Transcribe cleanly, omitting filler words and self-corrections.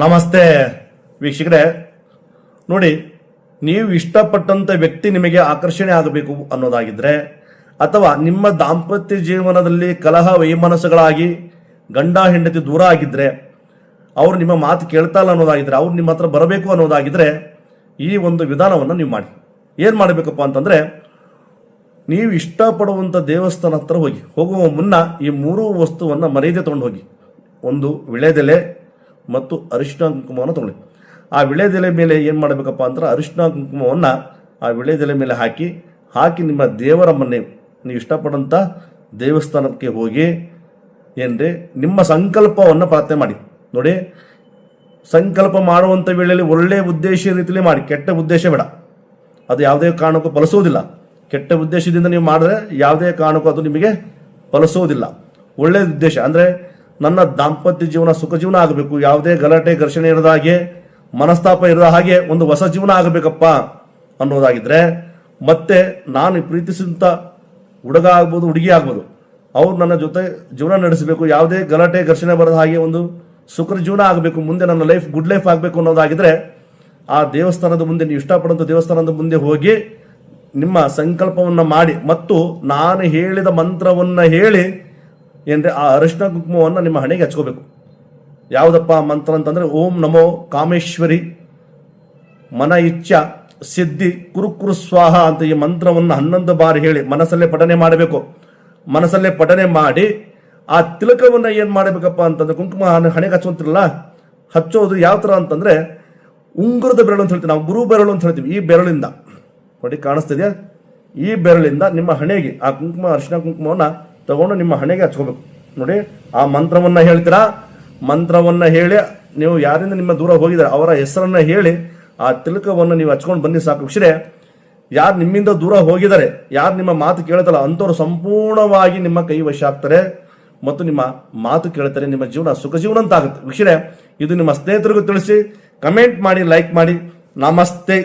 ನಮಸ್ತೆ ವೀಕ್ಷಕರೇ, ನೋಡಿ, ನೀವು ಇಷ್ಟಪಟ್ಟಂಥ ವ್ಯಕ್ತಿ ನಿಮಗೆ ಆಕರ್ಷಣೆ ಆಗಬೇಕು ಅನ್ನೋದಾಗಿದ್ದರೆ, ಅಥವಾ ನಿಮ್ಮ ದಾಂಪತ್ಯ ಜೀವನದಲ್ಲಿ ಕಲಹ ವೈಮನಸ್ಸುಗಳಾಗಿ ಗಂಡ ಹೆಂಡತಿ ದೂರ ಆಗಿದ್ದರೆ, ಅವರು ನಿಮ್ಮ ಮಾತು ಕೇಳ್ತಾ ಇಲ್ಲ ಅನ್ನೋದಾಗಿದ್ದರೆ, ಅವ್ರು ನಿಮ್ಮ ಹತ್ರ ಬರಬೇಕು ಅನ್ನೋದಾಗಿದ್ದರೆ, ಈ ಒಂದು ವಿಧಾನವನ್ನು ನೀವು ಮಾಡಿ. ಏನು ಮಾಡಬೇಕಪ್ಪ ಅಂತಂದರೆ, ನೀವು ಇಷ್ಟಪಡುವಂಥ ದೇವಸ್ಥಾನ ಹತ್ರ ಹೋಗುವ ಮುನ್ನ ಈ ಮೂರು ವಸ್ತುವನ್ನು ಮರ್ಯಾದೆ ತೊಗೊಂಡು ಹೋಗಿ. ಒಂದು ವಿಳೆದೆಲೆ ಮತ್ತು ಅರಿಶಿನ ಕುಂಕುಮವನ್ನು ತೊಗೊಳ್ಳಿ. ಆ ವಿಳೆದೆಲೆ ಮೇಲೆ ಏನು ಮಾಡಬೇಕಪ್ಪ ಅಂದ್ರೆ, ಅರಿಶಿನ ಕುಂಕುಮವನ್ನು ಆ ವಿಳೆದೆಲೆ ಮೇಲೆ ಹಾಕಿ ನಿಮ್ಮ ದೇವರ ಮನೆ, ನೀವು ಇಷ್ಟಪಡೋಂಥ ದೇವಸ್ಥಾನಕ್ಕೆ ಹೋಗಿ ಏನ್ರಿ ನಿಮ್ಮ ಸಂಕಲ್ಪವನ್ನು ಪ್ರಾರ್ಥನೆ ಮಾಡಿ. ನೋಡಿ, ಸಂಕಲ್ಪ ಮಾಡುವಂಥ ವೇಳೆಯಲ್ಲಿ ಒಳ್ಳೆಯ ಉದ್ದೇಶ ರೀತಿಯಲ್ಲಿ ಮಾಡಿ, ಕೆಟ್ಟ ಉದ್ದೇಶ ಬೇಡ. ಅದು ಯಾವುದೇ ಕಾರಣಕ್ಕೂ ಫಲಿಸೋದಿಲ್ಲ. ಕೆಟ್ಟ ಉದ್ದೇಶದಿಂದ ನೀವು ಮಾಡಿದ್ರೆ ಯಾವುದೇ ಕಾರಣಕ್ಕೂ ಅದು ನಿಮಗೆ ಫಲಿಸೋದಿಲ್ಲ. ಒಳ್ಳೆಯ ಉದ್ದೇಶ ಅಂದರೆ, ನನ್ನ ದಾಂಪತ್ಯ ಜೀವನ ಸುಖ ಜೀವನ ಆಗಬೇಕು, ಯಾವುದೇ ಗಲಾಟೆ ಘರ್ಷಣೆ ಇರದ ಹಾಗೆ, ಮನಸ್ತಾಪ ಇರದ ಹಾಗೆ ಒಂದು ಹೊಸ ಜೀವನ ಆಗಬೇಕಪ್ಪ ಅನ್ನೋದಾಗಿದ್ದರೆ, ಮತ್ತೆ ನಾನು ಪ್ರೀತಿಸಿದಂಥ ಹುಡುಗ ಆಗ್ಬೋದು, ಹುಡುಗಿ ಆಗ್ಬೋದು, ಅವ್ರು ನನ್ನ ಜೊತೆ ಜೀವನ ನಡೆಸಬೇಕು, ಯಾವುದೇ ಗಲಾಟೆ ಘರ್ಷಣೆ ಬರದ ಹಾಗೆ ಒಂದು ಸುಖದ ಜೀವನ ಆಗಬೇಕು, ಮುಂದೆ ನನ್ನ ಲೈಫ್ ಗುಡ್ ಲೈಫ್ ಆಗಬೇಕು ಅನ್ನೋದಾಗಿದ್ದರೆ, ಆ ದೇವಸ್ಥಾನದ ಮುಂದೆ, ನೀವು ಇಷ್ಟಪಡುವಂಥ ದೇವಸ್ಥಾನದ ಮುಂದೆ ಹೋಗಿ ನಿಮ್ಮ ಸಂಕಲ್ಪವನ್ನು ಮಾಡಿ ಮತ್ತು ನಾನು ಹೇಳಿದ ಮಂತ್ರವನ್ನು ಹೇಳಿ ಏನ್ರಿ ಆ ಅರಿಶಿನ ಕುಂಕುಮವನ್ನು ನಿಮ್ಮ ಹಣೆಗೆ ಹಚ್ಕೋಬೇಕು. ಯಾವುದಪ್ಪ ಮಂತ್ರ ಅಂತಂದರೆ, ಓಂ ನಮೋ ಕಾಮೇಶ್ವರಿ ಮನ ಇಚ್ಛ ಸಿದ್ಧಿ ಕುರುಕುರು ಸ್ವಾಹ ಅಂತ ಈ ಮಂತ್ರವನ್ನು 11 ಬಾರಿ ಹೇಳಿ ಮನಸ್ಸಲ್ಲೇ ಪಠನೆ ಮಾಡಬೇಕು. ಮನಸ್ಸಲ್ಲೇ ಪಠನೆ ಮಾಡಿ ಆ ತಿಲಕವನ್ನು ಏನು ಮಾಡಬೇಕಪ್ಪ ಅಂತಂದ್ರೆ, ಕುಂಕುಮ ಹಣೆಗೆ ಹಚ್ಚುವಂತಿರಲ್ಲ, ಹಚ್ಚೋದು ಯಾವ ಥರ ಅಂತಂದರೆ, ಉಂಗುರದ ಬೆರಳು ಅಂತ ಹೇಳ್ತೀವಿ ನಾವು, ಗುರು ಬೆರಳು ಅಂತ ಹೇಳ್ತೀವಿ. ಈ ಬೆರಳಿಂದ ನೋಡಿ, ಕಾಣಿಸ್ತಿದೆಯಾ? ಈ ಬೆರಳಿಂದ ನಿಮ್ಮ ಹಣೆಗೆ ಆ ಕುಂಕುಮ, ಅರಿಶಿನ ಕುಂಕುಮವನ್ನು ತಗೊಂಡು ನಿಮ್ಮ ಹಣೆಗೆ ಹಚ್ಕೋಬೇಕು. ನೋಡಿ, ಆ ಮಂತ್ರವನ್ನು ಹೇಳ್ತೀರಾ, ಮಂತ್ರವನ್ನು ಹೇಳಿ ನೀವು ಯಾರಿಂದ ನಿಮ್ಮ ದೂರ ಹೋಗಿದ್ದಾರೆ ಅವರ ಹೆಸರನ್ನು ಹೇಳಿ ಆ ತಿಲಕವನ್ನು ನೀವು ಹಚ್ಕೊಂಡು ಬನ್ನಿ, ಸಾಕು. ವೀಕ್ಷರೇ, ಯಾರು ನಿಮ್ಮಿಂದ ದೂರ ಹೋಗಿದ್ದಾರೆ, ಯಾರು ನಿಮ್ಮ ಮಾತು ಕೇಳ್ತಲ್ಲ ಅಂಥವ್ರು ಸಂಪೂರ್ಣವಾಗಿ ನಿಮ್ಮ ಕೈ ವಶ ಆಗ್ತಾರೆ ಮತ್ತು ನಿಮ್ಮ ಮಾತು ಕೇಳ್ತಾರೆ. ನಿಮ್ಮ ಜೀವನ ಸುಖ ಜೀವನ ಅಂತ ಆಗುತ್ತೆ. ವೀಕ್ಷರೇ, ಇದು ನಿಮ್ಮ ಸ್ನೇಹಿತರಿಗೂ ತಿಳಿಸಿ, ಕಮೆಂಟ್ ಮಾಡಿ, ಲೈಕ್ ಮಾಡಿ. ನಮಸ್ತೆ.